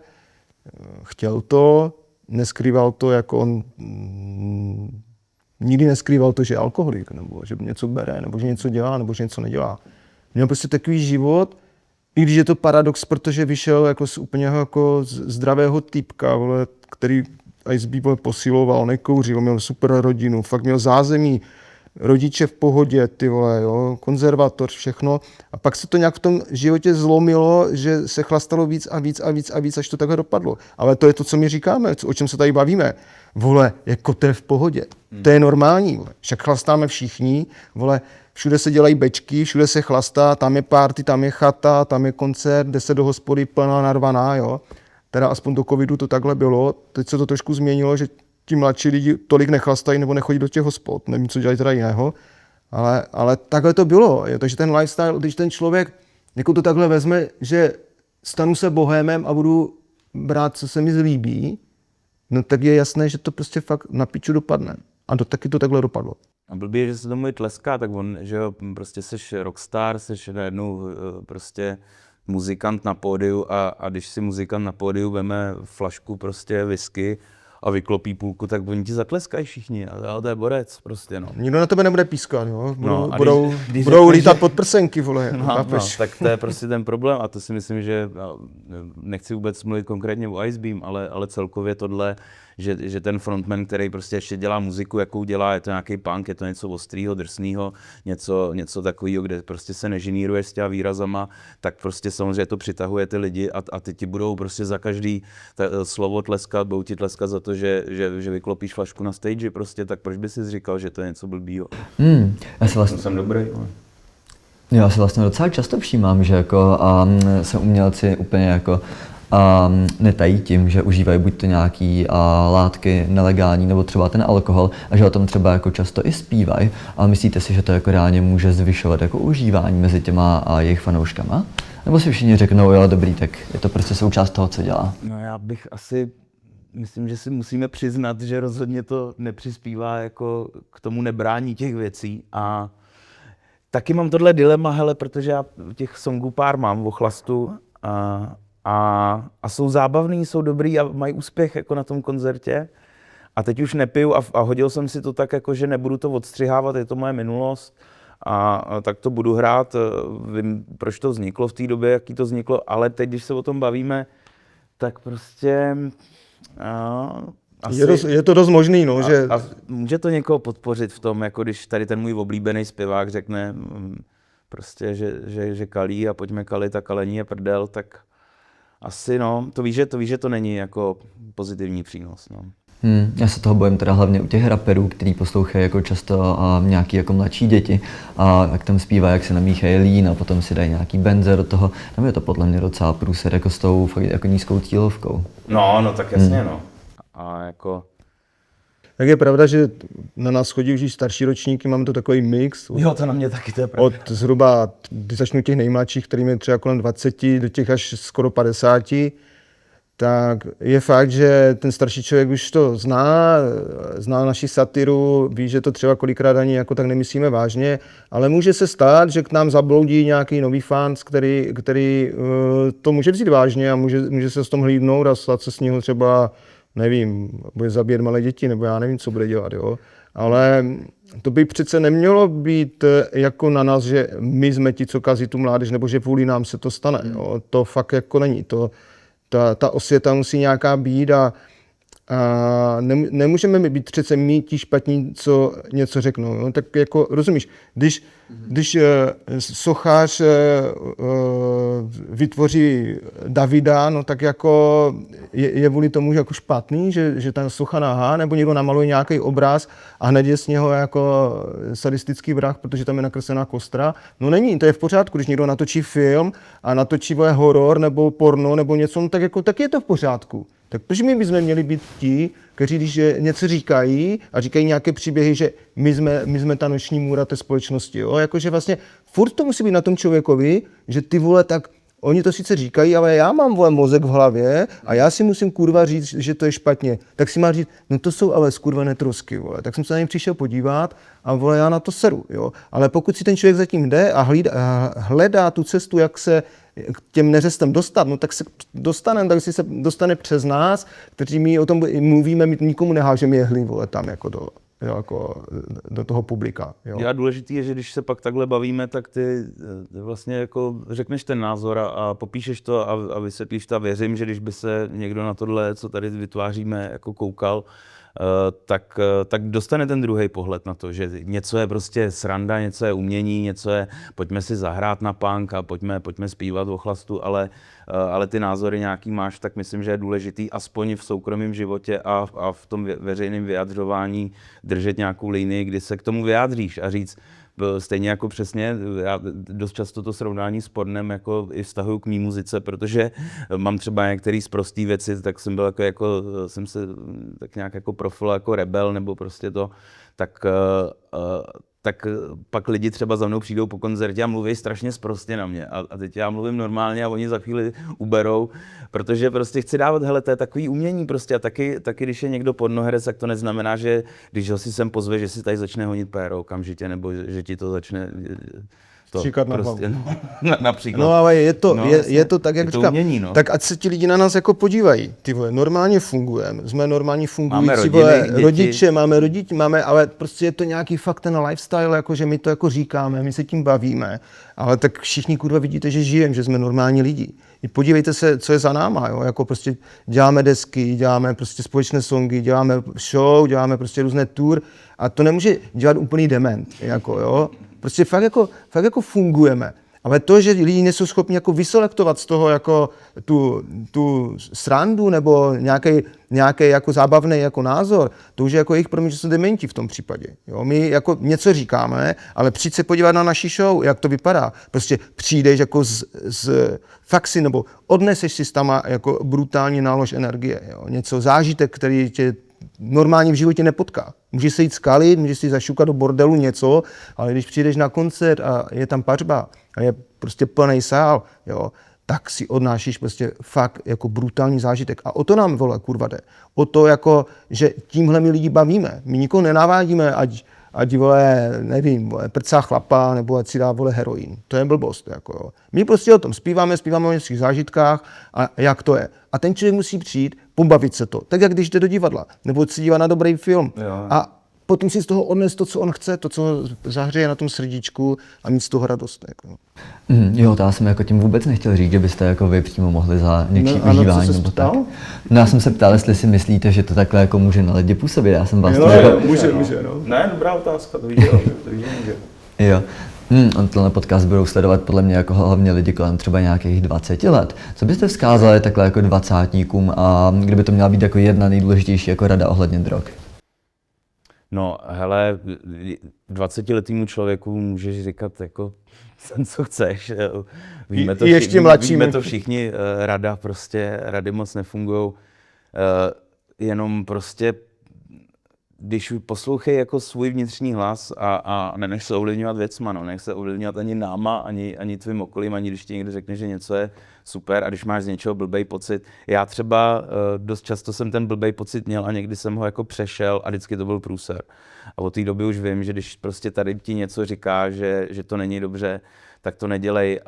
chtěl to, neskrýval to, jako on nikdy neskrýval to, že je alkoholik, nebo že něco bere, nebo že něco dělá, nebo že něco nedělá. Měl prostě takový život, i když je to paradox, protože vyšel jako z úplně jako zdravého týpka, vole, který Icebeam posiloval, nekouřil, měl super rodinu, fakt měl zázemí, rodiče v pohodě, ty vole, jo, konzervatoř, všechno. A pak se to nějak v tom životě zlomilo, že se chlastalo víc a víc a víc a víc, až to takhle dopadlo. Ale to je to, co my říkáme, o čem se tady bavíme. Vole, jako to je v pohodě. To je normální, vole. Však chlastáme všichni, vole, všude se dělají bečky, všude se chlastá, tam je party, tam je chata, tam je koncert, jde se do hospody plná narvaná, jo. Teda aspoň do covidu to takhle bylo. Teď se to trošku změnilo, že ti mladší lidi tolik nechlastají nebo nechodí do těch hospod. Nevím, co dělají teda jiného. Ale takhle to bylo. Jo. Takže ten lifestyle, když ten člověk jako to takhle vezme, že stanu se bohémem a budu brát, co se mi zlíbí, no tak je jasné, že to prostě fakt na piču dopadne. A taky to takhle dopadlo. A blbý, že se tomu i tleská, tak on, že jo, prostě seš rockstar, seš najednou prostě muzikant na pódiu a když si muzikant na pódiu veme flašku prostě whisky a vyklopí půlku, tak oni ti zatleskají všichni. A to je borec prostě, no. Nikdo na tebe nebude pískat, jo? No, a když Budou řekneš, lítat že- pod prsenky, vole, No, chápeš? tak to je prostě ten problém a to si myslím, že nechci vůbec mluvit konkrétně o Icebeam, ale celkově tohle, že ten frontman, který prostě ještě dělá muziku, jakou dělá, je to nějaký punk, je to něco ostrýho, drsného, něco takového, kde prostě se nežiníruje s těma výrazama, tak prostě samozřejmě to přitahuje ty lidi a ty ti budou prostě za každý slovo tleskat, budou ti tleskat za to, že vyklopíš flašku na stage prostě, tak proč by si říkal, že to je něco blbýho? Já si vlastně, Jsem dobrý. No. já si vlastně docela často všímám, že jako se umělci úplně jako netají tím, že užívají buď to nějaký látky nelegální nebo třeba ten alkohol a že o tom třeba jako často i zpívají, ale myslíte si, že to jako reálně může zvyšovat jako užívání mezi těma jejich fanouškama? Nebo si všichni řeknou, jo dobrý, tak je to prostě součást toho, co dělá? No já bych asi, myslím, že si musíme přiznat, že rozhodně to nepřispívá jako k tomu nebrání těch věcí a taky mám tohle dilema, hele, protože já těch songů pár mám o chlastu a jsou zábavný, jsou dobrý a mají úspěch jako na tom koncertě. A teď už nepiju a hodil jsem si to tak, jako, že nebudu to odstřihávat, je to moje minulost a tak to budu hrát. Vím, proč to vzniklo v té době, jaký to vzniklo, ale teď, když se o tom bavíme, tak prostě asi, Je to dost možný, no, že... a může to někoho podpořit v tom, jako když tady ten můj oblíbený zpěvák řekne prostě, že kalí a pojďme kalit a kalení je prdel, tak asi no, to víš, že to není jako pozitivní přínos. No. Já se toho bojím teda hlavně u těch raperů, který poslouchají jako často nějaký jako mladší děti a jak tam zpívá, jak se namíchají lín a potom si dají nějaký benze do toho. Tam je to podle mě docela průser jako s tou fakt jako nízkou cílovkou. No, tak jasně no. A jako... Tak je pravda, že na nás chodí už i starší ročníky, máme to takový mix. Jo, to na mě taky, to je pravda. Od zhruba, když začnu těch nejmladších, kterým je třeba kolem 20, do těch až skoro 50, tak je fakt, že ten starší člověk už to zná naši satiru, ví, že to třeba kolikrát ani jako tak nemyslíme vážně, ale může se stát, že k nám zabloudí nějaký nový fans, který to může vzít vážně a může se s tom hlídnout a stát se s něho třeba, nevím, bude zabíjet malé děti, nebo já nevím, co bude dělat, jo. Ale to by přece nemělo být jako na nás, že my jsme ti, co kazí tu mládež, nebo že kvůli nám se to stane, jo. To fakt jako není. Ta osvěta musí nějaká být a nemůžeme být přece my ti špatní, co něco řeknou. Jo? Tak jako rozumíš, když sochař vytvoří Davida, no tak jako je vůli tomu jako špatný, že ta socha nahá, nebo někdo namaluje nějaký obraz a hned je z něho jako sadistický vrah, protože tam je nakreslená kostra. No není, to je v pořádku, když někdo natočí film a natočí horor nebo porno nebo něco, no tak jako tak je to v pořádku. Tak proč my bychom měli být ti, kteří když něco říkají a říkají nějaké příběhy, že my jsme ta noční můra té společnosti, jo? Jakože vlastně furt to musí být na tom člověkovi, že ty vole, tak oni to sice říkají, ale já mám vole mozek v hlavě a já si musím kurva říct, že to je špatně. Tak si má říct, no to jsou ale skurvené trosky, vole. Tak jsem se na ně přišel podívat a vole, já na to seru, jo. Ale pokud si ten člověk zatím jde a hledá tu cestu, jak se k těm neřestem dostat, no tak se dostane, tak si se dostane přes nás, kteří my o tom mluvíme, my nikomu nehážeme jehly, vole, tam jako do toho publika. Jo. Já důležitý je, že když se pak takhle bavíme, tak ty vlastně jako řekneš ten názor a popíšeš to a vysvětlíš to a věřím, že když by se někdo na tohle, co tady vytváříme, jako koukal, tak dostane ten druhý pohled na to, že něco je prostě sranda, něco je umění, něco je pojďme si zahrát na punk a pojďme zpívat o chlastu, ale ty názory nějaký máš, tak myslím, že je důležitý aspoň v soukromém životě a v tom veřejném vyjadřování držet nějakou linii, kdy se k tomu vyjádříš a říct, stejně jako přesně, já dost často to srovnání s pornem jako i vztahuju k mý muzice, protože mám třeba některé sprostý věci, tak jsem byl jsem se tak nějak jako profil jako rebel nebo prostě to, tak pak lidi třeba za mnou přijdou po koncertě a mluví strašně sprostě na mě. A teď já mluvím normálně a oni za chvíli uberou, protože prostě chci dávat, hele, to je takový umění prostě a taky když je někdo pornoherec, tak to neznamená, že když ho si sem pozve, že si tady začne honit péro okamžitě, nebo že ti to začne stříkat na prostě, hlavu. například. No ale je to, No, je to tak, jak je to říkám. umění, no. Tak ať se ti lidi na nás jako podívají. Ty vole, normálně fungujeme, jsme normálně fungující Máme rodiny, vole, děti. rodiče, máme rodiče, ale prostě je to nějaký fakt ten lifestyle, jako že my to jako říkáme, my se tím bavíme, ale tak všichni kurva vidíte, že žijeme, že jsme normální lidi. I podívejte se, co je za náma, jo? Jako prostě děláme desky, děláme prostě společné songy, děláme show, děláme prostě různé tour a to nemůže dělat úplný dement, jako jo. Prostě fakt jako fungujeme. Ale to, že lidi nejsou schopni jako vyselektovat z toho jako tu srandu nebo nějaký jako zábavný jako názor, to už je jako jejich promiň, že jsou dementi v tom případě. Jo? My jako něco říkáme, ale přijď se podívat na naši show, jak to vypadá. Prostě přijdeš jako z faxy nebo odneseš si tam jako brutální nálož energie. Jo? Něco zážitek, který tě normálně v životě nepotká. Můžeš se jít skalit, můžeš si zašukat do bordelu něco, ale když přijdeš na koncert a je tam pařba a je prostě plný sál, jo, tak si odnášíš prostě fakt jako brutální zážitek. A o to nám, vole, kurva jde. O to, jako, že tímhle my lidi bavíme. My nikoho nenavádíme, ať vole, nevím, vole, prcá chlapa, nebo ať si dá, vole, heroin. To je blbost, jako jo. My prostě o tom zpíváme o nějakých zážitkách a jak to je. A ten člověk musí přijít, pobavit se to. Tak, jak když jde do divadla, nebo si dívá na dobrý film. Jo. A potom si z toho odnést to, co on chce, to, co ho zahřeje na tom srdíčku a mít z toho radost. Jako. Jo, to já jsem jako tím vůbec nechtěl říct, že byste jako vy přímo mohli za něčí No, ano, užívání co jsi nebo tak. ptal? No já jsem se ptal, jestli si myslíte, že to takhle jako může na lidi působit. Já jsem vás Může, no. Ne, dobrá otázka, to víš, že může. Jo. On tenhle podcast budou sledovat podle mě jako hlavně lidi kolem třeba nějakých 20 let. Co byste vzkázali takhle jako dvacátníkům a kdyby to měla být jako jedna nejdůležitější jako rada ohledně drog? No, hele, 20letýmu člověku můžeš říkat jako co chceš. Víme to, ještě mladšímu. víme to všichni, rady moc nefungujou. Jenom prostě, když poslouchej jako svůj vnitřní hlas a nenech se ovlivňovat věcma, no, nech se ovlivňovat ani náma, ani tvým okolím, ani když ti někdo řekne, že něco je super a když máš z něčeho blbej pocit. Já třeba dost často jsem ten blbej pocit měl a někdy jsem ho jako přešel a vždycky to byl průser. A od té doby už vím, že když prostě tady ti něco říká, že to není dobře, tak to nedělej.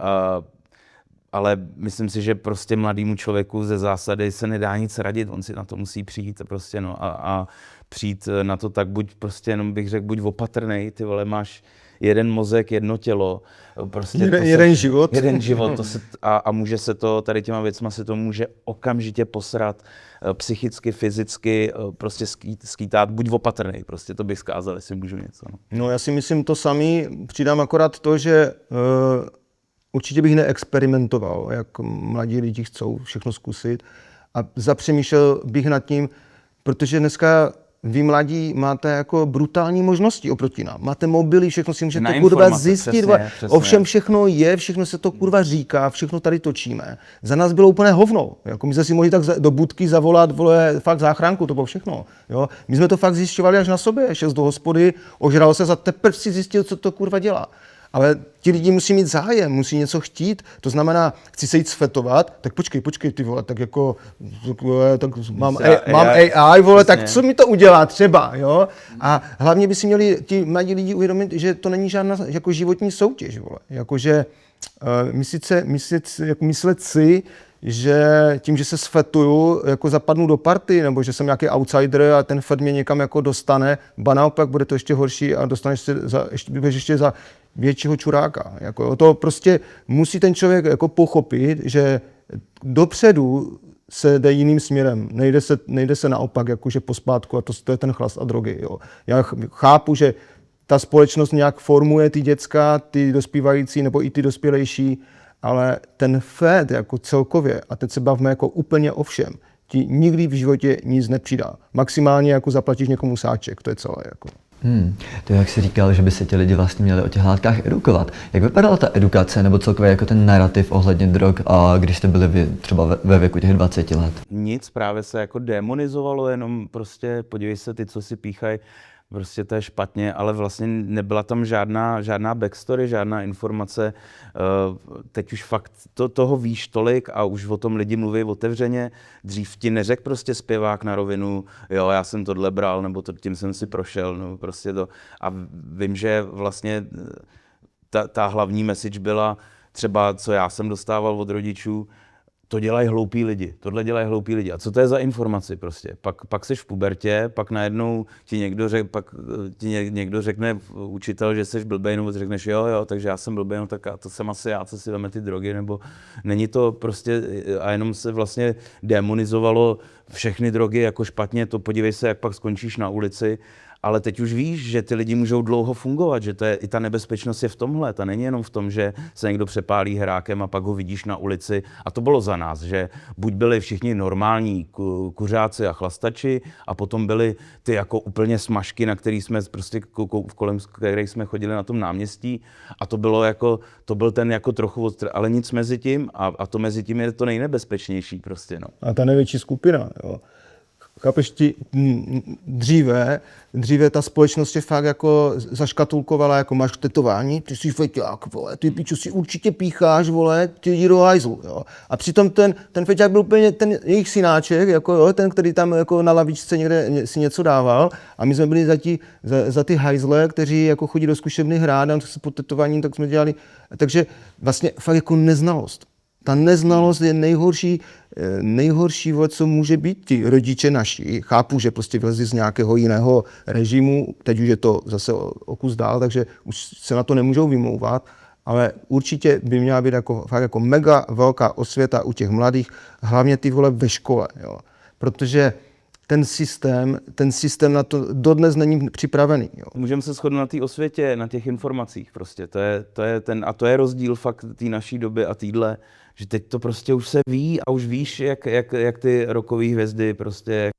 Ale myslím si, že prostě mladému člověku ze zásady se nedá nic radit, on si na to musí přijít prostě, no, a přijít na to tak buď prostě jenom bych řekl, buď opatrnej, ty vole, máš jeden mozek, jedno tělo, prostě jeden život. Jeden život a může se to, tady těma věcma se to může okamžitě posrat psychicky, fyzicky, prostě skýtat, buď opatrnej, prostě to bych zkázal, jestli můžu něco. No já si myslím to samý, přidám akorát to, že určitě bych neexperimentoval, jak mladí lidi chcou všechno zkusit a zapřemýšlel bych nad tím, protože dneska vy mladí máte jako brutální možnosti oproti nám. Máte mobily, všechno si můžete kurva zjistit. Přesně. Ovšem všechno je, všechno se to kurva říká, všechno tady točíme. Za nás bylo úplně hovno. Jako my jsme si mohli tak do budky zavolat, vole, fakt záchranku, to bylo všechno. Jo? My jsme to fakt zjišťovali až na sobě, šel do hospody, ožral se, za teprve si zjistil, co to kurva dělá. Ale ti lidi musí mít zájem, musí něco chtít, to znamená, chci se jít sfetovat, tak počkej, ty vole, tak jako, tak mám AI, vole, tak co mi to udělá třeba, jo? A hlavně by si měli ti mladí lidi uvědomit, že to není žádná jako životní soutěž, vole, jakože myslet si, že tím, že se sfetuju, jako zapadnu do party, nebo že jsem nějaký outsider a ten fet mě někam jako dostane, ba naopak bude to ještě horší a dostaneš se ještě za většího čuráka. Jako, to prostě musí ten člověk jako pochopit, že dopředu se jde jiným směrem. Nejde se naopak, jakože pospátku, a to je ten chlast a drogy. Jo. Já chápu, že ta společnost nějak formuje ty děcka, ty dospívající nebo i ty dospělejší, ale ten fet jako celkově, a teď se bavíme jako úplně o všem, ti nikdy v životě nic nepřidá. Maximálně jako zaplatíš někomu sáček, to je celé. Jako. To jak jsi říkal, že by se ti lidi vlastně měli o těch látkách edukovat. Jak vypadala ta edukace nebo celkově jako ten narrativ ohledně drog, a když jste byli třeba ve věku těch 20 let? Nic, právě se jako demonizovalo, jenom prostě podívej se, ty, co si píchají, prostě to je špatně, ale vlastně nebyla tam žádná backstory, žádná informace. Teď už fakt toho víš tolik a už o tom lidi mluví otevřeně. Dřív ti neřekl prostě zpěvák na rovinu, jo, já jsem tohle bral, nebo tím jsem si prošel, no prostě to. A vím, že vlastně ta hlavní message byla třeba, co já jsem dostával od rodičů, to dělají hloupí lidi, tohle dělají hloupí lidi. A co to je za informaci prostě? Pak seš v pubertě, pak najednou ti někdo řekne, učitel, že seš blbej, nebo řekneš jo, takže já jsem blbej, no tak to jsem asi já, co si veme ty drogy, nebo není to prostě, a jenom se vlastně demonizovalo všechny drogy jako špatně, to podívej se, jak pak skončíš na ulici. Ale teď už víš, že ty lidi můžou dlouho fungovat, že to je, i ta nebezpečnost je v tomhle. Ta není jenom v tom, že se někdo přepálí herákem a pak ho vidíš na ulici. A to bylo za nás, že buď byli všichni normální kuřáci a chlastači, a potom byli ty jako úplně smažky, na který jsme prostě kolem kterých jsme chodili na tom náměstí. A to byl ten jako trochu ale nic mezi tím, a to mezi tím je to nejnebezpečnější prostě, no. A ta největší skupina, jo. Chápeš, dříve ta společnost je fakt jako zaškatulkovala, jako máš tetování, ty jsi feťák, vole, ty piču si určitě pícháš, vole, ty jdi do hajzlu, jo. A přitom ten feťák byl úplně ten jejich synáček, jako jo, ten, který tam jako na lavičce někde si něco dával, a my jsme byli za ty hajzle, kteří jako chodí do zkušebny hrát, a se pod tetováním, tak jsme dělali, takže vlastně fakt jako neznalost. Ta neznalost je nejhorší, co může být. Ti rodiče naši, chápu, že prostě vylezli z nějakého jiného režimu, teď už je to zase o kus dál, takže už se na to nemůžou vymlouvat, ale určitě by měla být fakt jako mega velká osvěta u těch mladých, hlavně ty vole ve škole, jo. Protože ten systém na to dodnes není připravený. Jo. Můžeme se shodnout na té osvětě, na těch informacích prostě. To je rozdíl fakt té naší doby a týdle, že teď to prostě už se ví a už víš, jak ty rockové hvězdy prostě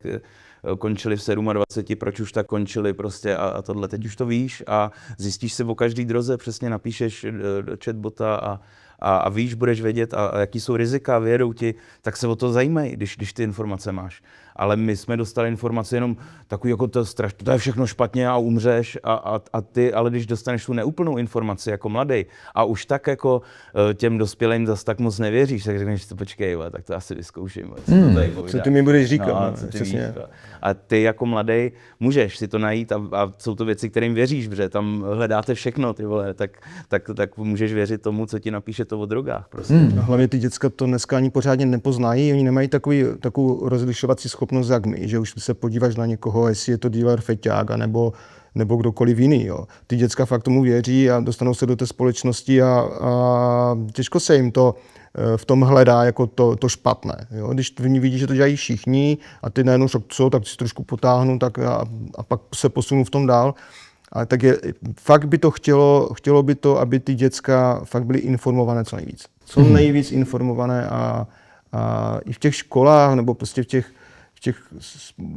končili v 27, proč už tak končili prostě a tohle. Teď už to víš a zjistíš si o každý droze, přesně napíšeš do chatbota a víš, budeš vědět, a jaký jsou rizika, vyjedou ti, tak se o to zajímej, když ty informace máš. Ale my jsme dostali informace jenom takový, jako to je všechno špatně a umřeš, a ty, ale když dostaneš tu neúplnou informaci jako mladý a už tak jako těm dospělým zas tak moc nevěříš, tak řekneš si, počkej, tak to asi vyzkouším. Co ty mi budeš říkat? No, přesně. A ty jako mladý můžeš si to najít a jsou to věci, kterým věříš, protože tam hledáte všechno, ty vole, tak můžeš věřit tomu, co ti napíše to o drogách. Prostě. Hlavně ty děcka to dneska ani pořádně nepoznají, oni nemají takovou rozlišovací schopnost jak my, že už se podíváš na někoho, jestli je to dealer feťák, nebo kdokoliv jiný. Jo. Ty děcka fakt tomu věří a dostanou se do té společnosti a těžko se jim to v tom hledá jako to špatné. Jo. Když vidí, že to dělají všichni a ty najednou tak si trošku potáhnu a pak se posunu v tom dál. Ale tak fakt by to chtělo by to, aby ty děcka fakt byly informované co nejvíc. Co nejvíc informované a i v těch školách nebo prostě v těch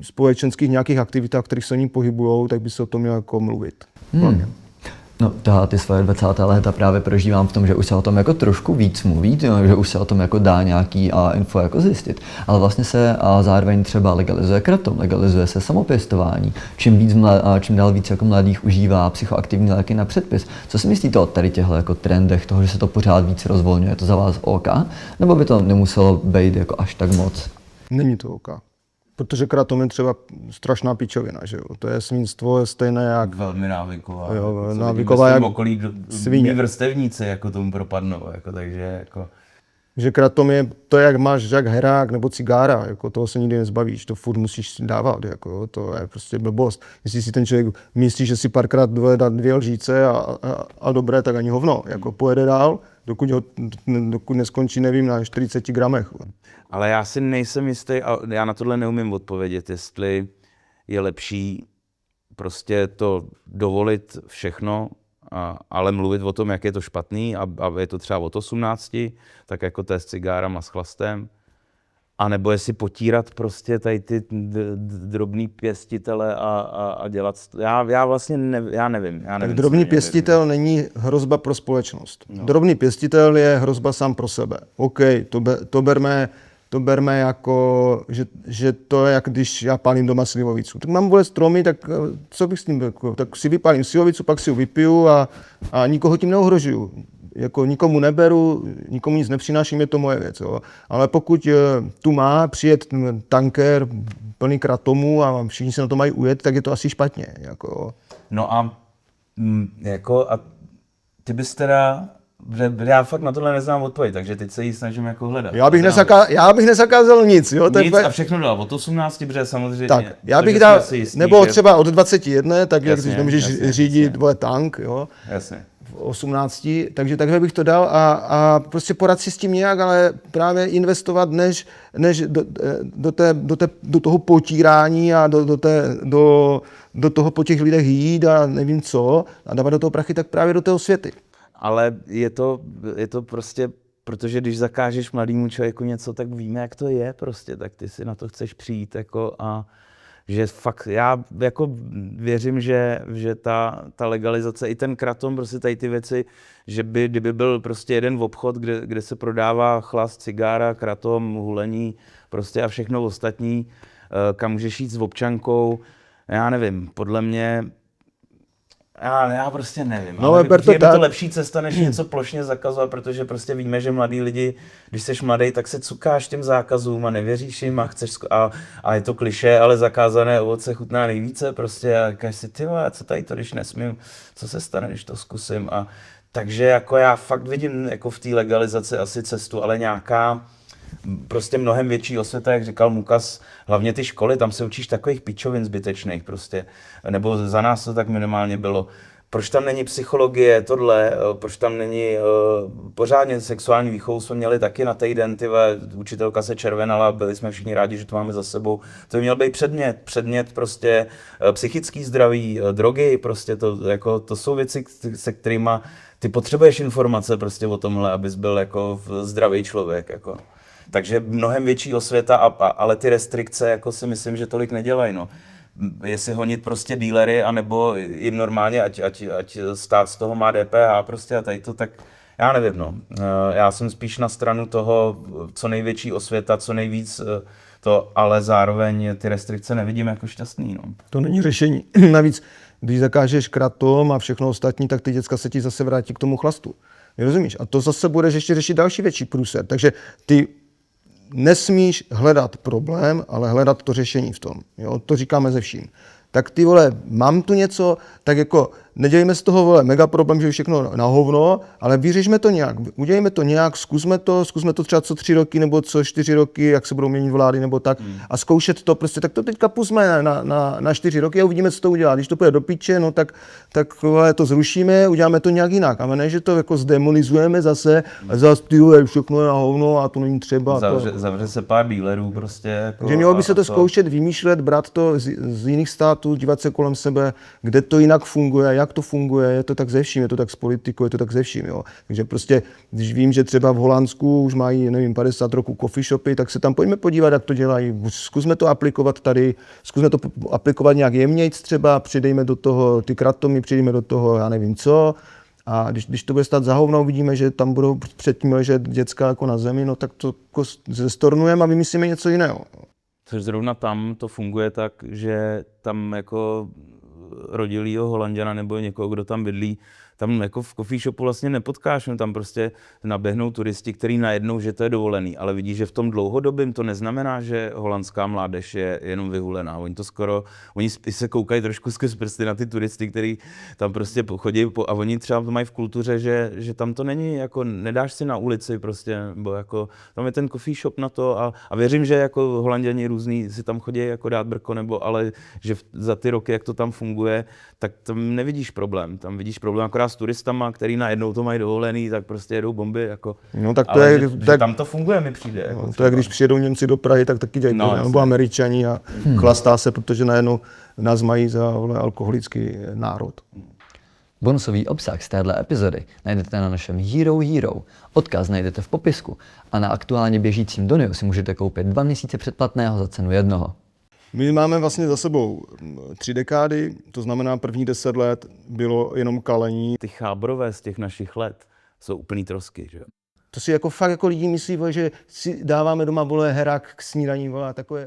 společenských nějakých aktivitách, kterých se oni pohybujou, tak by se o tom mělo jako mluvit. No, ty svoje 20. léta právě prožívám v tom, že už se o tom jako trošku víc mluví, že už se o tom jako dá nějaký info jako zjistit. Ale vlastně se zároveň třeba legalizuje kratom, legalizuje se samopěstování. Čím dál víc jako mladých užívá psychoaktivní léky na předpis. Co si myslíte o tady těchto jako trendech, toho, že se to pořád víc rozvolňuje? Je to za vás OK? Nebo by to nemuselo být jako až tak moc? Není to OK. Protože kratom je třeba strašná pičovina, že jo. To je svinstvo stejné jak... Velmi návyková. Jo, návyková jak okolí svině. Vrstevníci jako tomu propadnou, jako, takže jako... Že kratom to jak máš jak herák nebo cigára, jako toho se nikdy nezbavíš, to furt musíš dávat, jako jo, to je prostě blbost. Jestli si ten člověk myslí, že si párkrát dá 2 lžíce a dobré, tak ani hovno, jako pojede dál, dokud neskončí, nevím, na 40 gramech. Ale já si nejsem jistý, a já na tohle neumím odpovědět, jestli je lepší prostě to dovolit všechno, ale mluvit o tom, jak je to špatný a je to třeba od 18, tak jako to je s cigárama, s chlastem. A nebo jestli potírat prostě tady ty drobný pěstitele a dělat... Já vlastně nevím. Tak drobný pěstitel není hrozba pro společnost. No. Drobný pěstitel je hrozba sám pro sebe. OK, to berme jako, že to je, jak když já pálím doma slivovicu. Tak mám stromy, tak co bych s tím řekl? Tak si vypálím slivovicu, pak si ji vypiju a nikoho tím neohrožuju. Jako nikomu neberu, nikomu nic nepřináším, je to moje věc. Jo. Ale pokud tu má přijet tanker plný kratomu a všichni se na to mají ujet, tak je to asi špatně. Jako. No a ty bys teda, já fakt na tohle neznám odpověď, takže teď se ji snažím jako hledat. Já bych nezakázal nic, jo? Nic a všechno dal od 18, protože samozřejmě. Tak, já bych takže dal, jsme si jistí, nebo že- třeba od 21, tak jak Jasně, když nemůžeš jasně, řídit jasně. vole tank, jo? Jasně. V 18, takže takhle bych to dal a prostě poradit si s tím nějak, ale právě investovat než do toho potírání a do toho po těch lidech jít a nevím co a dávat do toho prachy, tak právě do toho světy. Ale je to prostě, protože když zakážeš mladému člověku něco, tak víme, jak to je prostě, tak ty si na to chceš přijít jako a že fakt, já jako věřím, že ta legalizace, i ten kratom, prostě tady ty věci, že kdyby byl prostě jeden obchod, kde se prodává chlast, cigára, kratom, hulení, prostě a všechno ostatní, kam můžeš jít s občankou, já nevím, podle mě, já prostě nevím, No, ale ber to je to tak. lepší cesta, než něco plošně zakazovat, protože prostě víme, že mladí lidi, když jsi mladý, tak se cukáš těm zákazům a nevěříš jim a chceš, a je to klišé, ale zakázané ovoce chutná nejvíce prostě a říkáš si, ty vole, co tady to, když nesmím, co se stane, když to zkusím a takže jako já fakt vidím jako v té legalizaci asi cestu, ale nějaká prostě mnohem větší osvěta, jak říkal Mukas, hlavně ty školy, tam se učíš takových pičovin zbytečných prostě, nebo za nás to tak minimálně bylo. Proč tam není psychologie, tohle, proč tam není pořádně sexuální výchovu, jsme měli taky na týden, učitelka se červenala, byli jsme všichni rádi, že to máme za sebou. To by měl být předmět prostě psychický zdraví, drogy, prostě to jsou věci, se kterými ty potřebuješ informace prostě o tomhle, abys byl jako zdravý člověk, jako. Takže mnohem větší osvěta, ale ty restrikce jako si myslím, že tolik nedělají. No. Jestli honit prostě dílery, anebo jim normálně, ať stát z toho má DPH prostě a tady to, tak já nevím. No. Já jsem spíš na stranu toho, co největší osvěta, co nejvíc to, ale zároveň ty restrikce nevidím jako šťastný. No. To není řešení. Navíc, když zakážeš kratom a všechno ostatní, tak ty děcka se ti zase vrátí k tomu chlastu. Rozumíš? A to zase budeš ještě řešit další větší průser. Takže ty nesmíš hledat problém, ale hledat to řešení v tom. Jo? To říkáme ze vším. Tak ty vole, mám tu něco, tak jako nedělejme z toho vole mega problém, že je všechno na hovno, ale vyřešme to nějak, udělejme to nějak, zkusme to třeba co 3 roky nebo co 4 roky, jak se budou měnit vlády nebo tak a zkoušet to prostě, tak to teďka pusme na 4 roky a uvidíme, co to udělá. Když to půjde do piče, no tak vole, to zrušíme, uděláme to nějak jinak. A ne, že to jako zdemonizujeme zase a zase ty vole, všechno je na hovno a to není třeba. Zavře se pár dílerů prostě. Jako, takže mělo by se to zkoušet, vymýšlet, brát to z jiných států, dívat se kolem sebe, kde to jinak funguje, jak to funguje, je to tak ze vším, je to tak s politikou, je to tak ze vším, jo. Takže prostě, když vím, že třeba v Holandsku už mají, nevím, 50 roků coffee shopy, tak se tam pojďme podívat, jak to dělají. Zkusme to aplikovat tady, zkusme to aplikovat nějak jemnějc třeba, přidejme do toho ty kratomy, přidejme do toho, já nevím co. A když to bude stát za hovno, vidíme, že tam budou předtím ležet děcka jako na zemi, no tak to jako zestornujeme a vymyslíme něco jiného. Což zrovna tam to funguje tak, že tam jako rodilýho Holanďana nebo někoho, kdo tam bydlí, tam jako v coffee shopu vlastně nepotkáš, tam prostě naběhnou turisti, který najednou, že to je dovolený, ale vidíš, že v tom dlouhodobém to neznamená, že holandská mládež je jenom vyhulená. Oni se koukají trošku skrz prsty na ty turisty, který tam prostě chodí a oni třeba to mají v kultuře, že tam to není, jako nedáš si na ulici prostě, nebo jako tam je ten coffee shop na to a věřím, že jako Holanděni různý si tam chodí jako dát brko, ale že za ty roky, jak to tam funguje, tak tam nevidíš problém. Tam vidíš problém akorát s turistama, který najednou to mají dovolený, tak prostě jedou bomby. Jako. No, tak to ale je, že tam to funguje, mi přijde. Jako to je, když přijedou Němci do Prahy, tak taky dělají, nebo Američani a chlastá se, protože najednou nás mají za alkoholický národ. Bonusový obsah z téhle epizody najdete na našem Hero. Odkaz najdete v popisku a na aktuálně běžícím Donio si můžete koupit 2 měsíce předplatného za cenu jednoho. My máme vlastně za sebou 3 dekády, to znamená první 10 let bylo jenom kalení. Ty chábrové z těch našich let jsou úplný trosky, že jo? To si jako fakt jako lidi myslí, že si dáváme doma herák k snídaní, takové